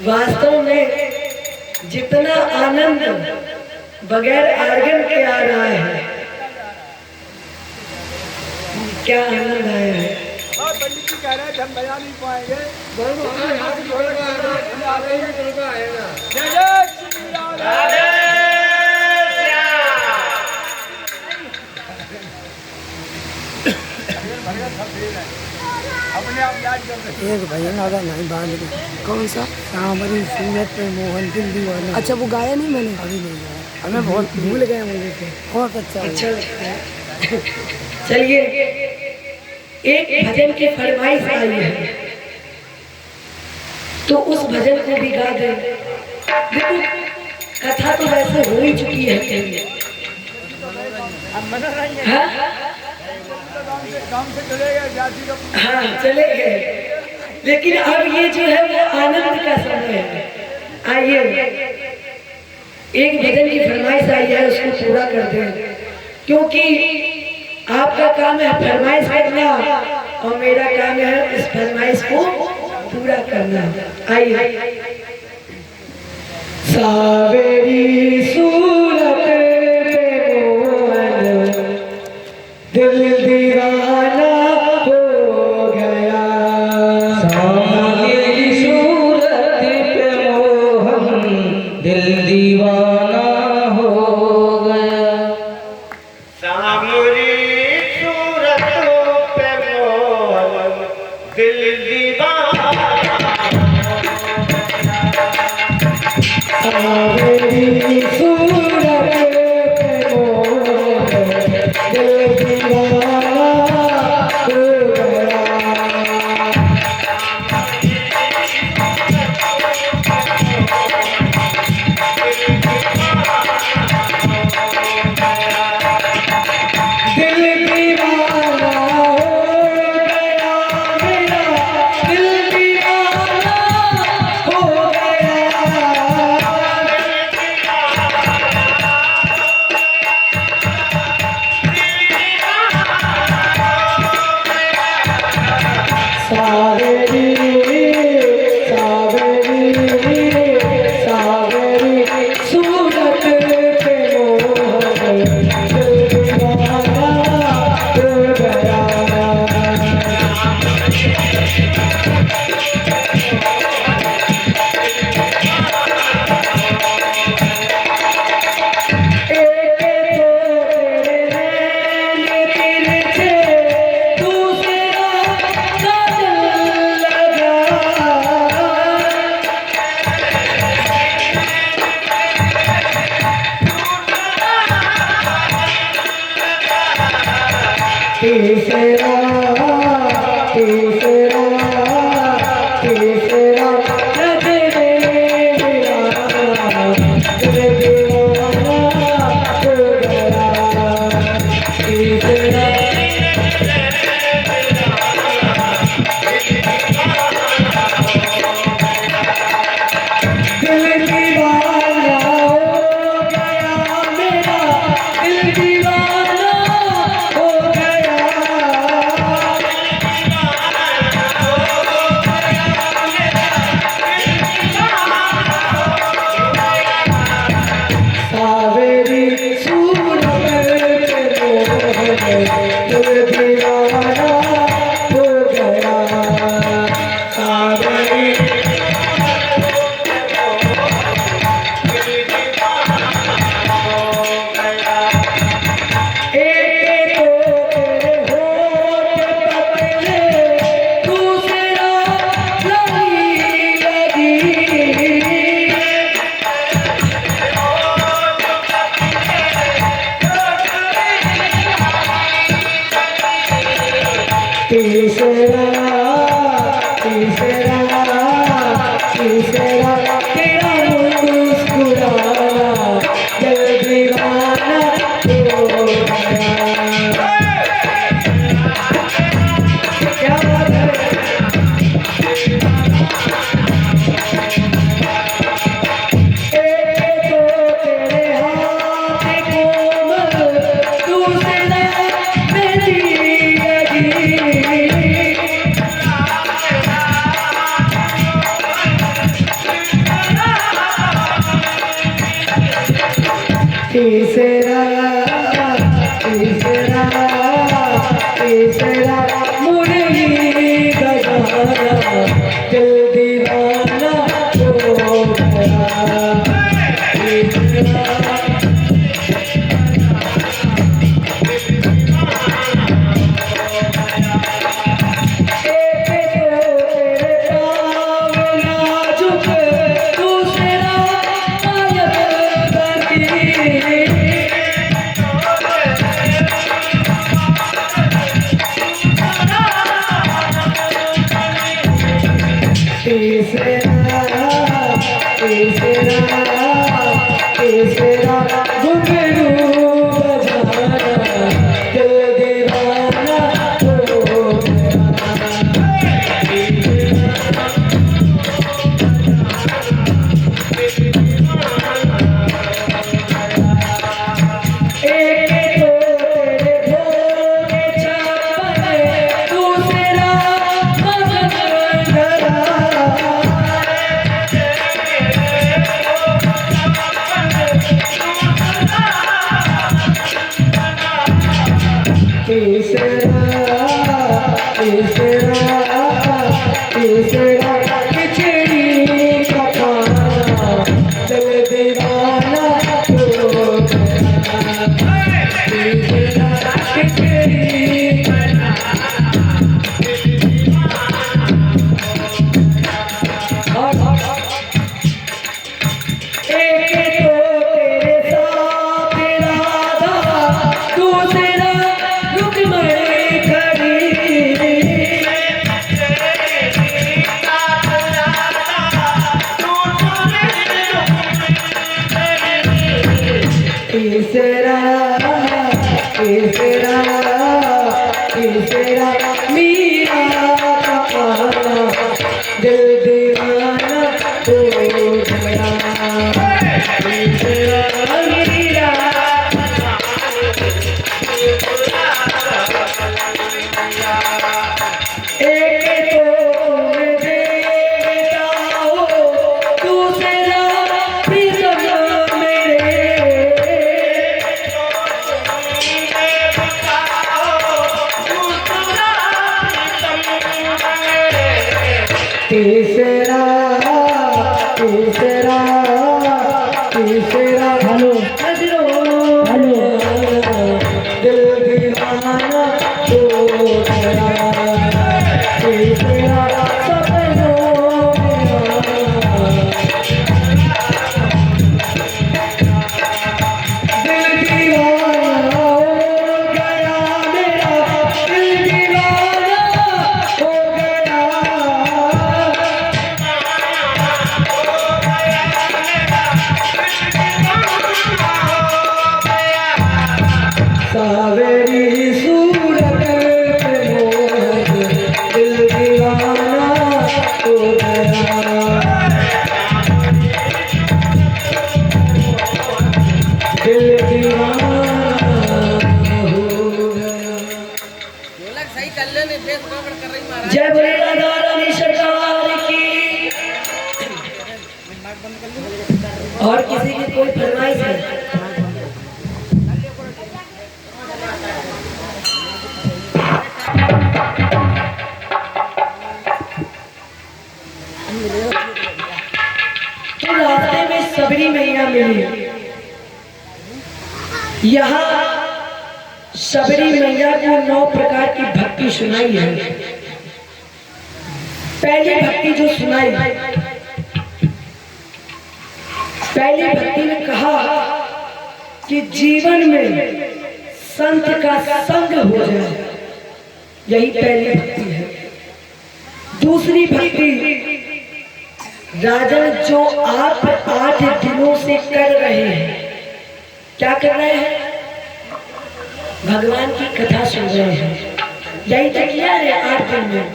वास्तव में जितना आनंद बगैर आर्गन के आ रहा है, क्या आनंद आया है। पंडित जी कह रहे हैं हम बजा नहीं पाएंगे। अपने आप याद कर रहे एक भजन आता नहीं बांध के। कौन सा? सांवरी सूरत पे मोहन दिल दीवाना। अच्छा वो गाया नहीं मैंने? अभी नहीं गाया, हमें बहुत भूल गए मुझे से। बहुत अच्छा लगता है। चलिए एक भजन की फरमाइश आई है तो उस भजन को भी गा दें। देखो कथा तो वैसे हो ही चुकी है। हाँ चले गए, लेकिन अब ये जो है वो आनंद का समय है। आइए एक भजन की फरमाइश आई है उसको पूरा कर दें, क्योंकि आपका काम है फरमाइश करना और मेरा काम है इस फरमाइश को पूरा करना। आइए सावेरी सूरत पे मोहन दिल दीवाना हो गया। सावेरी सूरत पे मोहन दिल दीवाना हो गया। सावरी सूरत पे मोहन दिल दीवाना। सावेरी सूरत पे मोहन दिल दीवाना हो गया। दिल दीवाना हो गया मेरा, दिल दीवाना हो गया। सावेरी सावेरी सावेरी सूरत पे मोहन दिल दीवाना हो गया। एक तो तेरे नैन तिरछे, दूसरा काजल लगा। तीसरा तीसरा तीसरा नजरे दीवाना दिल दीवाना हो गया। तीसरा दिल दीवाना हो गया मेरा, दिल दीवाना हो गया। तीसरा तीसरा तेरा मुस्कुराना दिल दीवाना हो गया। क्या बात है। एक तो तेरे हाथ कोमल दूसरा मेरी लगी। तीसरा तीसरा तीसरा मुरली गजाना दिल दीवाना हो गया। तीसरा तीसरा घुंघरू बजाना दिल दीवाना हो गया। एक तो तेरे भोले चावल दूसरा मगन गला। तीसरा खिचड़ी का खाना दिल दीवाना हो गया। तीसरा खिचड़ी एक तो तेरे साथ राधा दूसरा रुक्मणी खड़ी। तीसरा तीसरा तीसरा मीरा का पाना दिल दीवाना हो गया। तीसरा मीरा एक तो देवता हो दूसरा प्रीतम मेरे। तीसरा तीसरा तीसरा हेलो हेलो दिल दीवाना हो गया। तीसरा सपनों दिल दीवाना हो गया मेरा दिल दीवाना हो गया। सावेरी सूरत पे मोहन दिल दीवाना हो गया। दिल दीवाना हो गया। जय बोले राधा रानी सरकार की। और किसी की कोई फरमाइश है? तो रास्ते में सबरी मैया मिली। यहाँ सबरी मैया को 9 प्रकार की भक्ति सुनाई है। पहली भक्ति जो सुनाई, पहली भक्ति ने कहा कि जीवन में संत का संग हो जाए, यही पहली भक्ति है। दूसरी भक्ति, राजन जो आप 8 दिनों से कर रहे हैं, क्या कर रहे हैं? भगवान की कथा सुन रहे हैं। यही तो किया है 8 दिन में।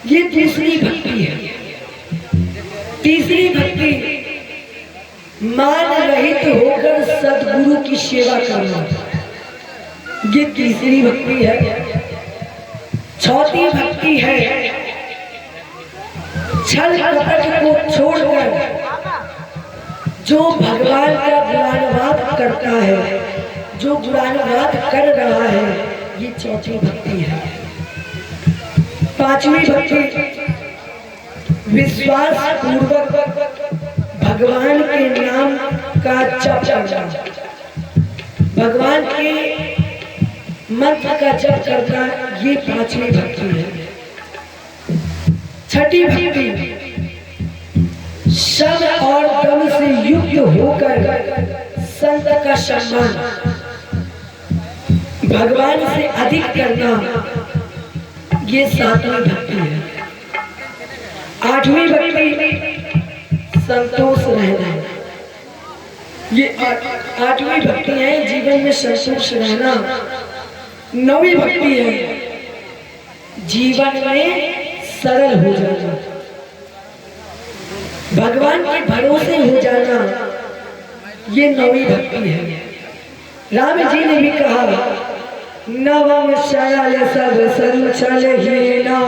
ये दूसरी भक्ति है। तीसरी भक्ति, मान रहित होकर सदगुरु की सेवा करना, ये तीसरी भक्ति है। चौथी भक्ति है छल कपट को छोड़कर जो भगवान का गुणानुवाद करता है, जो गुणानुवाद कर रहा है, ये चौथी भक्ति है। पांचवी भक्ति, विश्वास पूर्वक भगवान के नाम का जप करना, भगवान के मंत्र का जप करना, ये पांचवी भक्ति है। छठी भक्ति, शब्द और दम से युक्त होकर संत का सम्मान, भगवान से अधिक करना, ये सातवीं भक्ति है। आठवीं भक्ति, संतोष रहना, ये आठवीं भक्ति है, जीवन में संतोष रहना। नवीं भक्ति है जीवन में सरल हो जाना, भगवान के भरोसे हो जाना, ये नवीं भक्ति है। राम जी ने भी कहा, नवम शयल सब संचल हीना,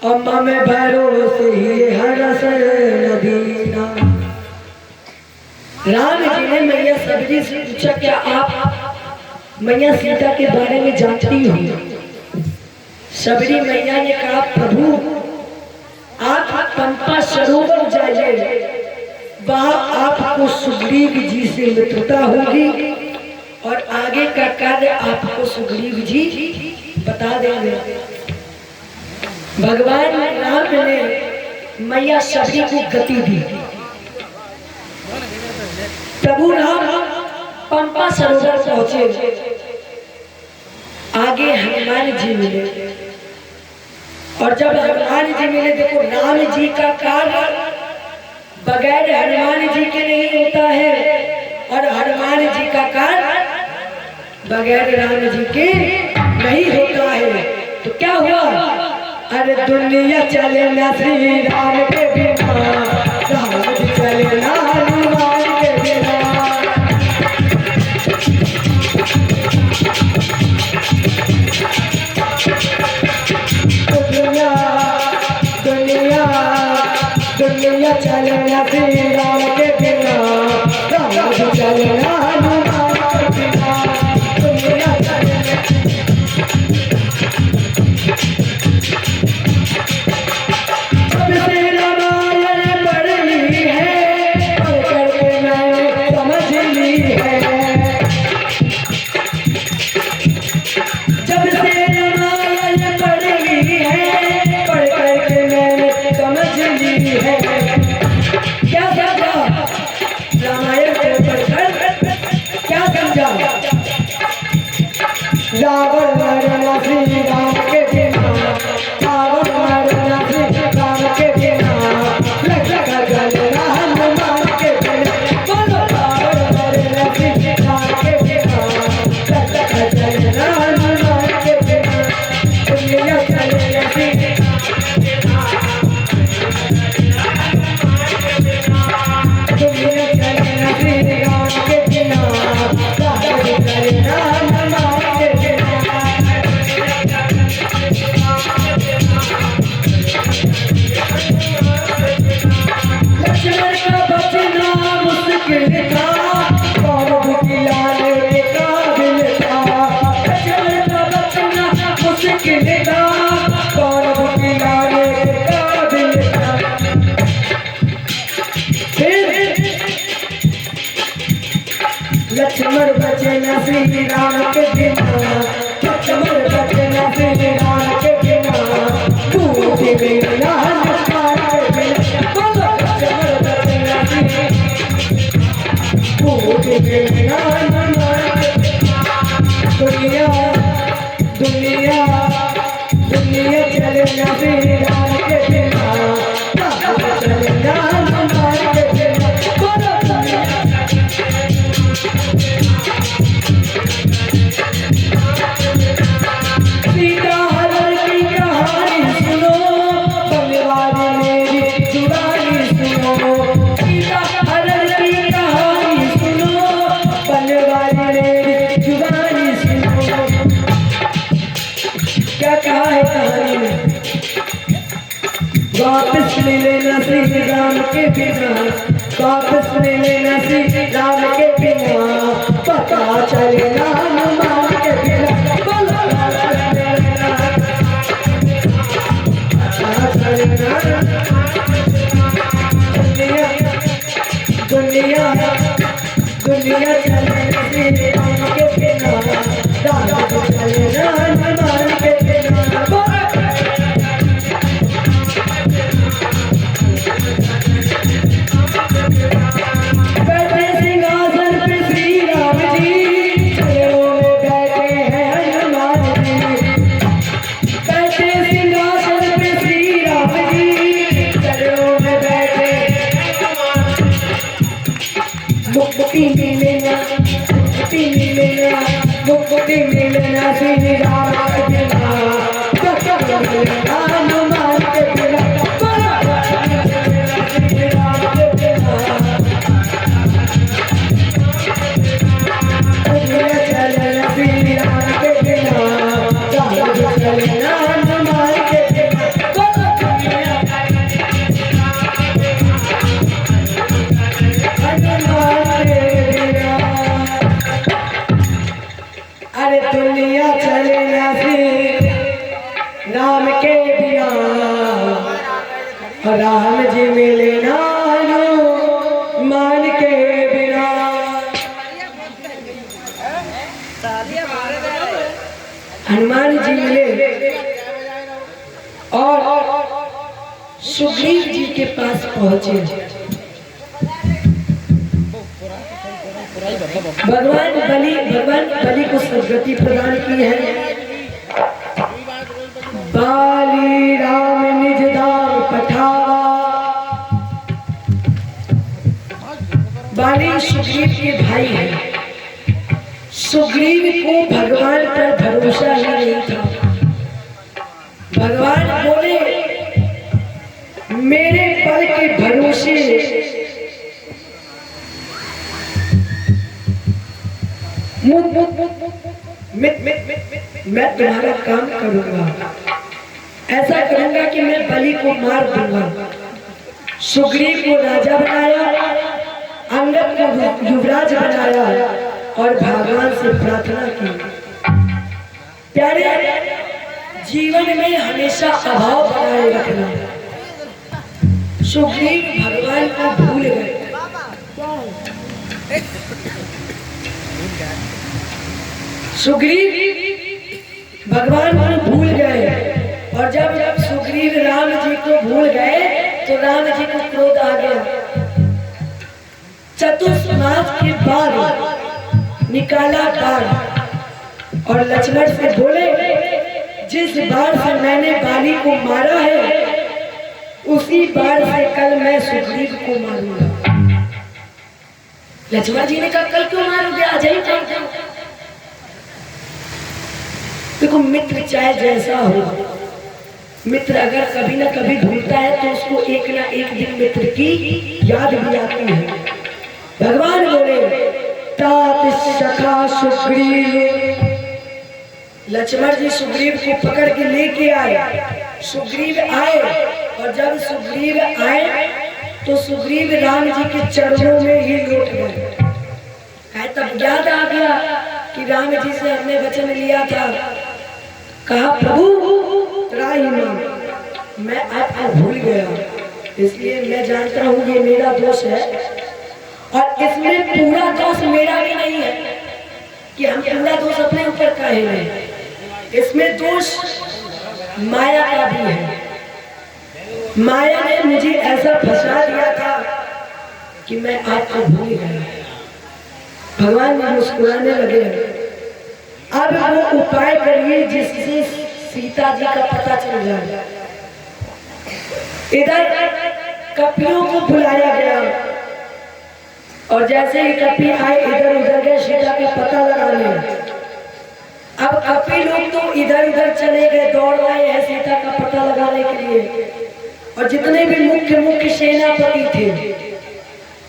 अम्मा में भरोसे ही हरस नदीना। राम जी ने मैया सबरी से पूछा, क्या आप मैया सीता के बारे में जानती हो? सबरी मैया ने कहा, प्रभु आप पंपा सरोवर जाइए, वहां आपको सुग्रीव जी से मित्रता होगी और आगे का कार्य आपको सुग्रीव जी बता देंगे। भगवान राम ने मैया सबरी को गति दी। प्रभु राम पंपा सरोवर पहुंचे, आगे हनुमान जी मिले, और जब हनुमान जी मिले, देखो राम जी का कार्य बगैर हनुमान जी के नहीं होता है, और हनुमान जी का कार्य बगैर राम जी के नहीं होता है। तो क्या हुआ? अरे दुनिया चले ना श्री राम के बिना, राम जी चले ना हनुमान के बिना। दुनिया चले ना श्री राम के बिना, राम जी चले ना हनुमान के बिना। दुनिया चले जब से रामायण पढ़ी है, पढ़ करके मैंने समझ ली है। जब से रामायण पढ़ी है, पढ़ करके मैंने समझ ली है। क्या समझा रामायण को पढ़कर? क्या समझा? रावण मरना श्री राम के बिना, रावण मरना श्री राम के बिना, लंका जलना हनुमान के बिना। बोलो रावण मरना श्री राम के बिना, लंका जलना हनुमान के बिना। दुनिया चले श्री लक्ष्मण बचे न श्री राम के बिना, लक्ष्मण बचे न श्री राम के बिना, दूध बिना हनुमान के बिना। बोलो लक्ष्मण बचे न श्री, दूध बिना हनुमान के बिना। दुनिया दुनिया दुनिया चले न श्री वापस मिले न श्री राम के बिना, वापस मिले न श्री राम के बिना, पता चले ना हनुमान के बिना, वापस मिले ना, पता चले ना, दुनिया दुनिया दुनिया चले न श्री राम के बिना, राम चले ना हनुमान के बिना। मुक्ति मिलेना मुक्ति मिलेना श्री राम के बिना, हनुमान के बिना, श्री राम के बिना, दुनिया चलेना श्री राम के बिना, चलेना हनुमान के बिना, अरे दुनिया चले ना श्री राम के बिना, राम जी मिले ना हनुमान के बिना। हनुमान जी मिले और सुग्रीव जी के पास पहुंचे। भगवान बलि को सद्गति प्रदान की है। बाली राम निज दाम पठावा, बाली सुग्रीव के भाई है। सुग्रीव को भगवान पर भरोसा ही नहीं था। भगवान बोले मेरे बल के भरोसे मैं तुम्हारा काम करूंगा, ऐसा करूंगा कि मैं बलि को मार दूंगा। सुग्रीव को राजा बनाया, अंगद को युवराज बनाया और भगवान से प्रार्थना की, प्यारे जीवन में हमेशा अभाव बनाए रखना। सुग्रीव भगवान को भूल गए। सुग्रीव भगवान को भूल गए और जब सुग्रीव राम जी को भूल गए तो राम जी को क्रोध आ गया। चतुर्मास के बाद निकाला बाण और लक्ष्मण से बोले जिस बाण से मैंने बाली को मारा है उसी बाण से कल मैं सुग्रीव को मारूंगा। लक्ष्मण जी ने कहा कल क्यों मारोगे, आज ही कल। देखो मित्र चाहे जैसा हो, मित्र अगर कभी ना कभी भूलता है तो उसको एक ना एक दिन मित्र की याद भी आती है। भगवान बोले तात सखा सुग्रीव, लक्ष्मण जी सुग्रीव को पकड़ के लेके आए। सुग्रीव आए और जब सुग्रीव आए तो सुग्रीव राम जी के चरणों में ही लौट गए। तब याद आ गया कि राम जी से हमने वचन लिया था, कहा प्रभु त्राहिमाम, मैं आपको भूल गया, इसलिए मैं जानता हूँ ये मेरा दोष है और इसमें पूरा दोष मेरा भी नहीं है कि हम पूरा दोष अपने ऊपर काहे लें, इसमें दोष माया का भी है। माया ने मुझे ऐसा फंसा दिया था कि मैं आपको भूल गया। भगवान मुस्कुराने लगे। अब वो उपाय करिए जिससे सीता जी का पता चल जाए। इधर कपियों को बुलाया गया और जैसे ही कपि आए इधर उधर गए सीता का पता लगाने। अब कपि लोग तो इधर उधर चले गए, दौड़ रहे हैं सीता का पता लगाने के लिए। और जितने भी मुख्य सेनापति थे,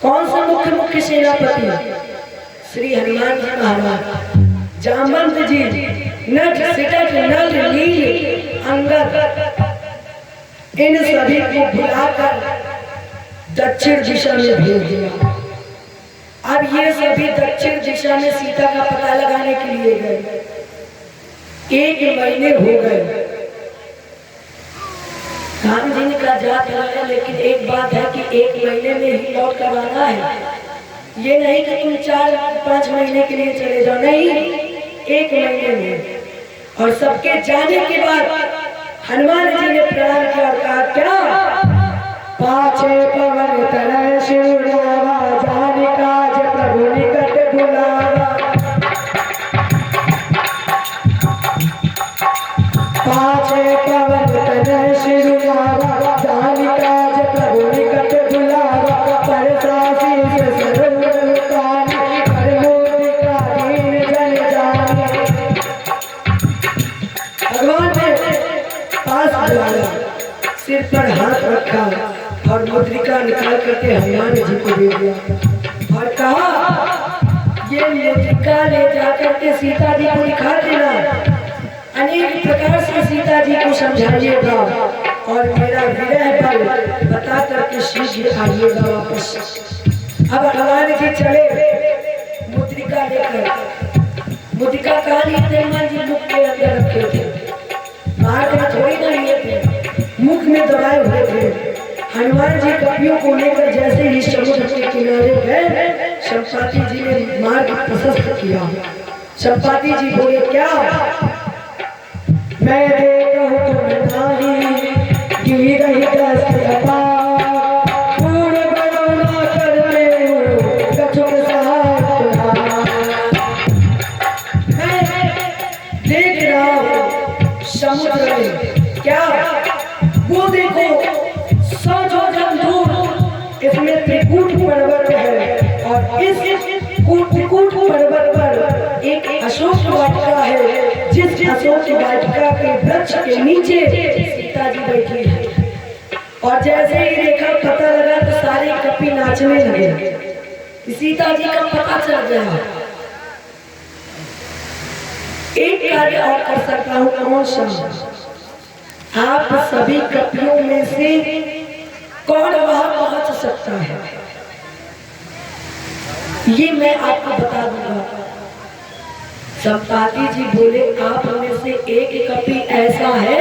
कौन सा मुख्य सेनापति? श्री हनुमान जी महाराज, जामवंत जी, नट सिटट नल नील अंगद, इन सभी को बुलाकर दक्षिण दिशा में भेज दिया। अब ये सभी दक्षिण दिशा में सीता का पता लगाने के लिए गए। 1 महीने हो गए, राम जी ने कहा जात है, लेकिन एक बात है कि 1 महीने में ही लौट कर आना है। ये नहीं कि तुम 4-5 महीने के लिए चले जाओ, नहीं, 1 महीने में। और सबके जाने के बाद हनुमान जी ने प्रणाम किया और कहा क्या पाछे पवन तरह शिवरावा जान काज प्रभु निकट बुलावा। पाछे पवन तरह शिवरावा जान काज प्रभु निकट बुलावा। परसासी से सर्व उतारी कर मोदिका दीन जन जानी। भगवान ने पास बुलाया, सिर पर हाथ रखा और मुद्रिका निकाल करके हनुमान जी को दे दिया और कहा ये मुद्रिका ले जाकर के सीता जी को दिखा देना, अनेक प्रकार से सीता जी को समझाइएगा और मेरा विरह बल बता करके शीघ्र आइएगा वापस। अब हनुमान जी चले मुद्रिका लेकर। मुद्रिका कहा लिए थे हनुमान जी? मुख के अंदर रखे थे, बाहर में थोड़ी ना लिए थे, मुख में दबाए हुए थे। हनुमान जी कपियों को लेकर जैसे ही समुद्र के किनारे गए, संपाति जी ने मार्ग प्रशस्त किया। संपाति जी बोले क्या मैं देखूं तुम नाही गिर रही दस लपा पूर्ण गणना करने कछुक सहाय मैं देख रहा हूं समुद्र में, क्या वो देखो 100 योजन दूर इसमें त्रिकूट पर्वत है और इस त्रिकूट पर्वत पर एक अशोक वाटिका है, जिस अशोक वाटिका के वृक्ष के नीचे सीता जी बैठी है। और जैसे ही देखा पता लगा तो सारे कपि नाचने लगे। सीता जी का पता चल गया। एक कार्य और कर सकता हूँ, कौन सा? आप सभी कपियों में से कौन वहां पहुंच सकता है, ये मैं आपको बता दूंगा। संपाति जी बोले आप में से एक कपि ऐसा है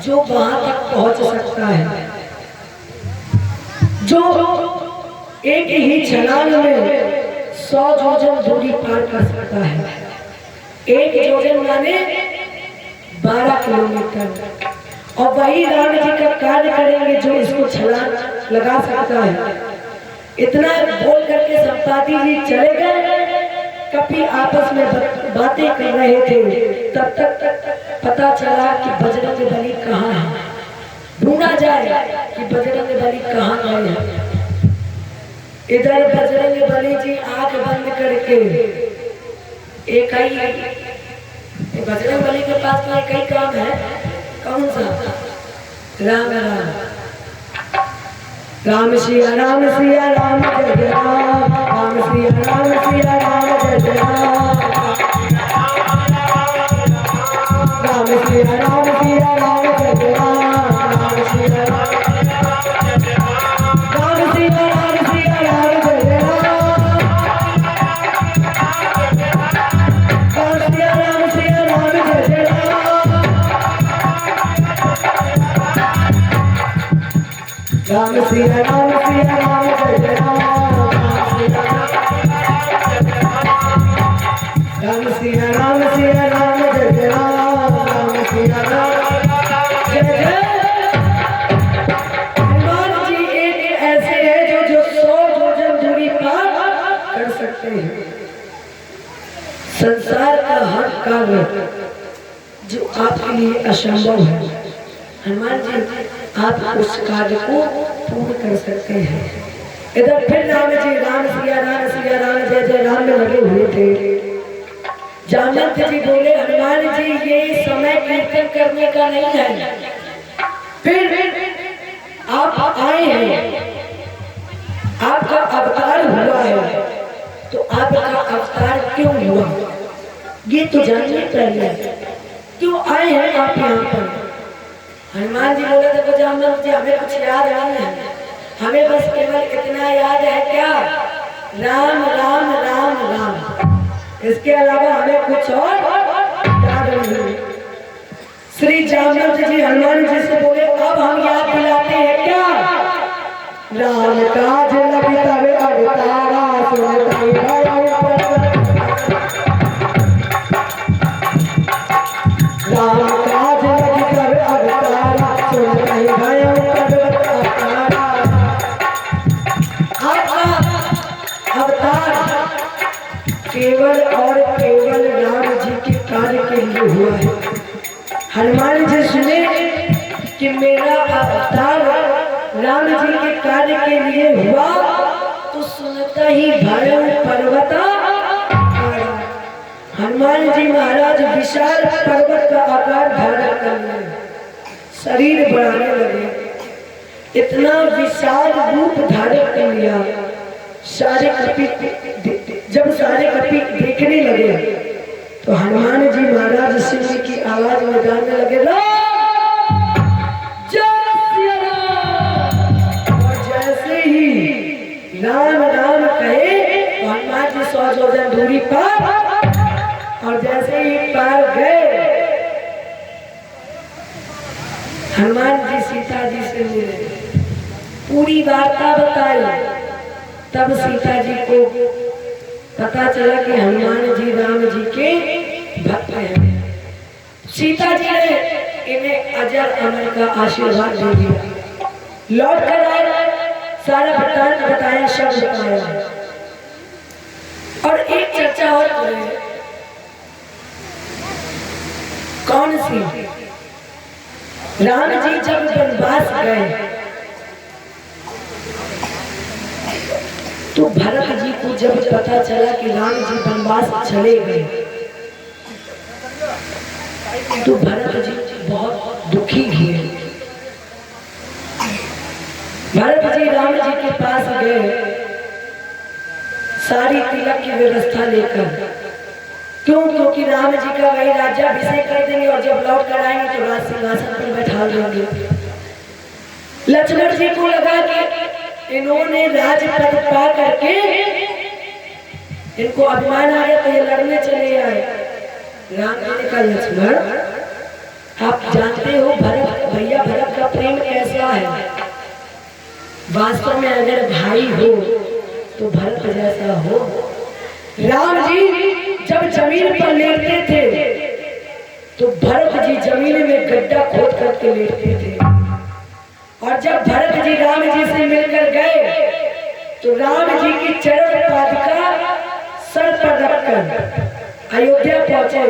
जो वहां तक पहुंच सकता है, जो एक ही छलांग में 100 योजन दूरी पार कर सकता है। 1 योजन माने 12 किलोमीटर। और वही राम जी का कार्य करेंगे जो इसको छलांग लगा सकता है। इतना बोल करके संपाति जी चले गए। कपि आपस में बातें कर रहे थे, तब तक पता चला कि बजरंग बली कहाँ है। ढूंढा जाए कि बजरंग बली कहाँ गए हैं। इधर बजरंग बली जी आंख बंद करके एक ही बजरंग बली के पास तो एक ही काम है, कौन सा? राम राम राम सिया राम सिया राम जय जय राम, राम सिया राम सिया राम जय जय राम, राम सिया राम सिया राम जय जय राम, राम सिया राम सिया राम जय जय राम, राम सिया राम सिया राम जय जय राम। राम सिया राम सिया राम जय जय राम, राम सिया राम सिया राम जय जय राम, राम सिया राम जय जय। हनुमान जी एक ऐसे है जो 100 योजन दूरी पार कर सकते हैं। संसार का हर कार्य जो आपके लिए असंभव है, हनुमान जी आप उस कार्य को पूर्ण कर सकते हैं। इधर फिर राम जी राम सिया राम जय जय राम में लगे हुए थे। जामवंत जी बोले हनुमान जी ये समय कीर्तन करने का नहीं है, फिर आप आए हैं, आपका अवतार हुआ है, तो आपका अवतार क्यों हुआ ये तो जानने पहले, क्यों आए हैं आप यहाँ पर? हनुमान जी बोले देखो जामवंत जी हमें कुछ याद नहीं है, हमें बस केवल इतना याद है क्या, राम राम राम राम, इसके अलावा हमें कुछ और याद नहीं। श्री जामवंत जी हनुमान जी से बोले अब हम याद दिलाते हैं क्या, राम काज लगी तब अवतारा सुनते राम काज लगी तब अवतारा सुनते भयो पर्वत अवतारा। आपका अवतार केवल और केवल राम जी के कार्य के लिए हुआ है। हनुमान जी सुने कि मेरा अवतार राम जी के कार्य के लिए हुआ, तो सुनता ही भयो पर्वत आया। हनुमान जी महाराज विशाल पर्वत का आकार धारण कर लिए, शरीर बढ़ाने लगे, इतना विशाल रूप धारण कर लिया। सारे कपी जब सारे कपी देखने लगे तो हनुमान जी महाराज सिंह की आवाज में गाने लगे और जैसे ही राम राम कहे तो हनुमान जी 100 योजन दूरी पर, और जैसे ही पार गए हनुमान जी सीता जी से मिले, पूरी वार्ता बताई। तब सीता जी को पता चला कि हनुमान जी राम जी के भक्त हैं। सीता जी ने इन्हें अजर अमर का आशीर्वाद दे दिया। लौट कर आए, सारा वृत्तांत बताया, सब बताया। और एक चर्चा और करें, कौन सी, राम जी जब वनवास गए तो भरत जी को जब पता चला कि राम जी वनवास चले गए तो भरत जी बहुत दुखी हुए। भरत जी राम जी के पास गए सारी तिलक की व्यवस्था लेकर, क्यों, क्योंकि राम जी का वही राज्याभिषेक कर देंगे और जब लौट कर आएंगे तो राज सिंहासन पर बैठा देंगे। लक्ष्मण जी को लगा कि इन्होंने राजपद पा करके इनको अभिमान आ गया तो ये लड़ने चले आए। राम जी ने कहा लक्ष्मण आप जानते हो भरत, भैया भरत का प्रेम कैसा है, वास्तव में अगर भाई हो तो भरत जैसा हो। राम जी जब जमीन पर लेटते थे तो भरत जी जमीन में गड्ढा खोद करके लेटते थे, और जब भरत जी राम जी से मिलकर गए तो राम जी की चरण पादुका सर पर रखकर अयोध्या पहुंचे,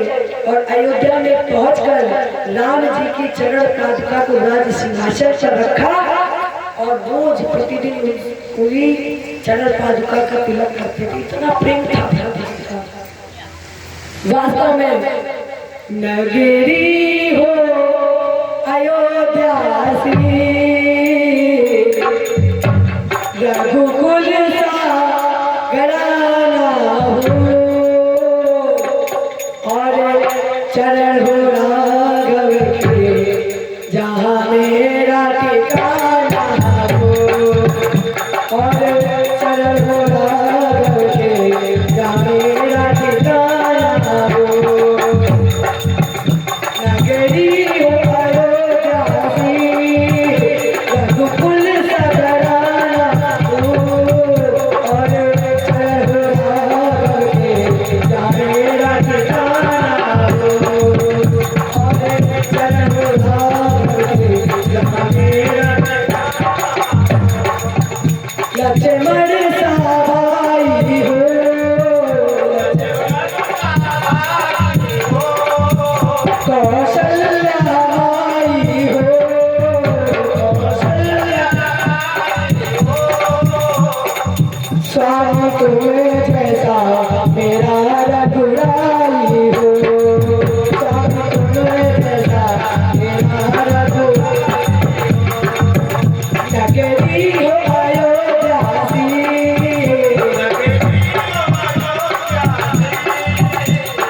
और अयोध्या में पहुंचकर राम जी की चरण पादुका को राज सिंहासन पर रखा और रोज प्रतिदिन पूरी चरण पादुका का तिलक करते थे। इतना प्रेम था भरत जी का। वास्तव में नगरी हो अयोध्या सी, रघुकुल सा घराना हो, और चरण हो राघव के जहाँ मेरा ठिकाना हो, और चरण हो राघव के जहाँ मेरा ठिकाना हो। नगरी हो अयोध्या सी, रघुकुल सा घराना हो, और चरण हो राघव के जहाँ मेरा ठिकाना हो, और चरण हो राघव के जहाँ मेरा लक्ष्मण सा भाई हो, कौशल्या माई हो, कौशल्या स्वामी तुम्हें जैसा मेरा रघुराई हो, स्वामी तुम्हें जैसा मेरा रघुराई। नगरी हो अयोध्या सी,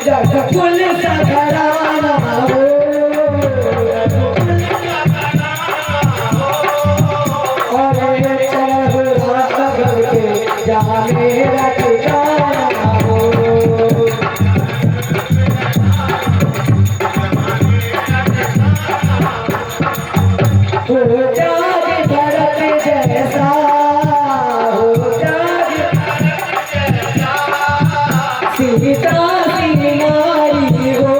रघुकुल सा घराना हो, रघुकुल चरण राघव के जहाँ मेरा ठिकाना हो। हो जाग भरत जैसा, हो जाग सीता सी नारी हो,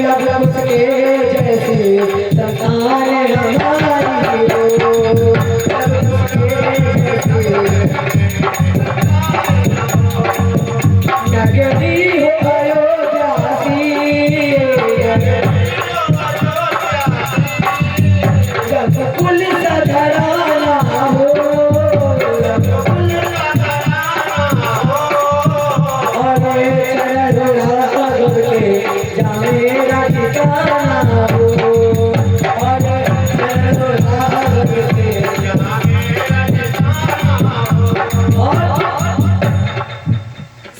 लब के जैसी संतान हमारी हो, लब के जैसी नगरी हो अयोध्यासी, जब कुल सधराना हो, जब कुल और चरण राघव के मेरा ठिकाना हो, और चरण राघव के और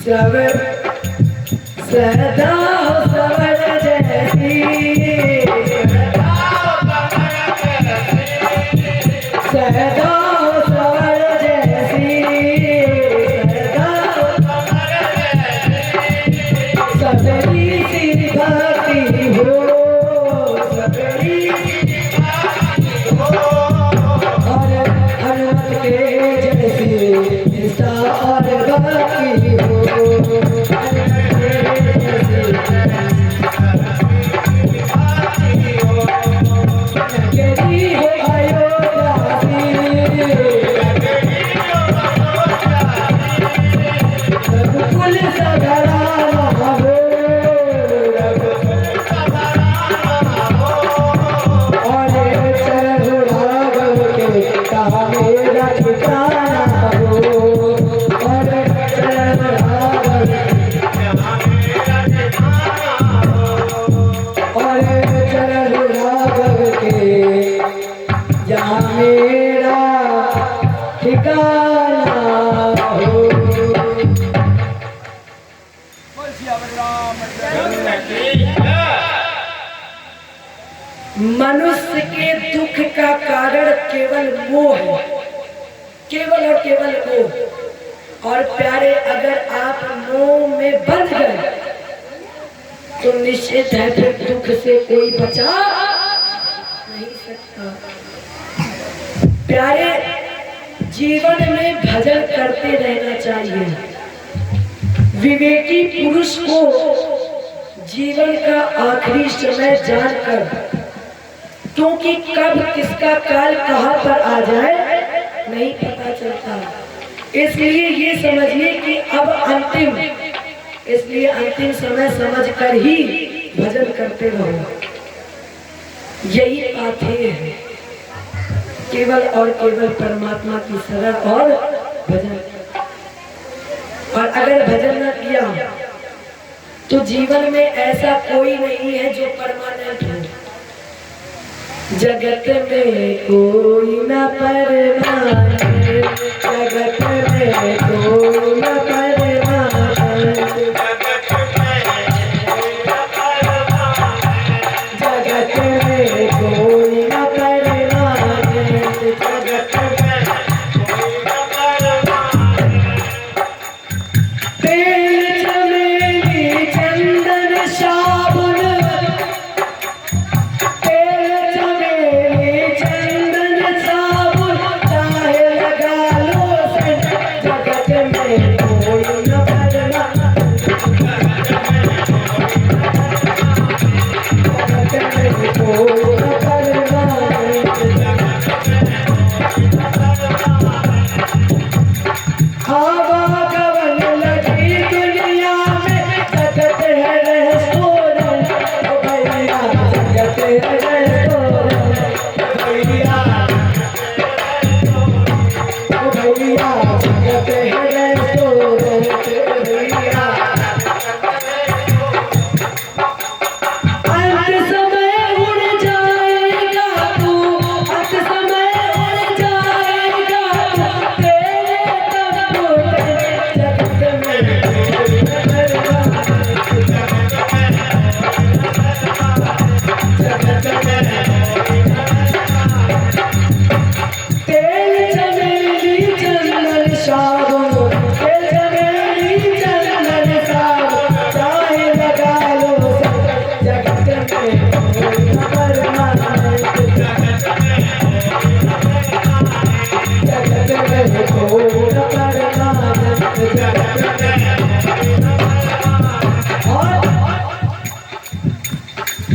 सवर सदा हो सवर जैसी, सदा हो सवर जैसी, सदा सबरी सी भक्ति हो, सबरी और हनुमत के जैसी निष्ठा और भक्ति हो, नगरी हो अयोध्यासी, रघुकुल सधराना हो, मेरा ठिकाना हो, और चरण राघव और चरण राघव के जहाँ मेरा ठिकाना हो। मनुष्य के दुख का कारण केवल मोह है, केवल और केवल मोह। और प्यारे, अगर आप मोह में बंध गए तो निश्चित है फिर दुख से कोई बचा नहीं सकता। प्यारे, जीवन में भजन करते रहना चाहिए। विवेकी पुरुष को जीवन का आखिरी समय जानकर, क्योंकि कब किसका काल कहाँ पर आ जाए नहीं पता चलता, इसलिए ये समझिए कि अब अंतिम, इसलिए अंतिम समय समझकर ही भजन करते रहो। यही पाथेय है, केवल और केवल परमात्मा की शरण और भजन। और अगर भजन न किया तो जीवन में ऐसा कोई नहीं है जो परमानेंट हो। जगत में कोई न परमानेंट, जगत में कोई न परमानेंट, जगत में कोई न परमानेंट, जगत में तेल चमेली चंदन साबुन, चाहे लगा लो जगत में कोई पे मोहन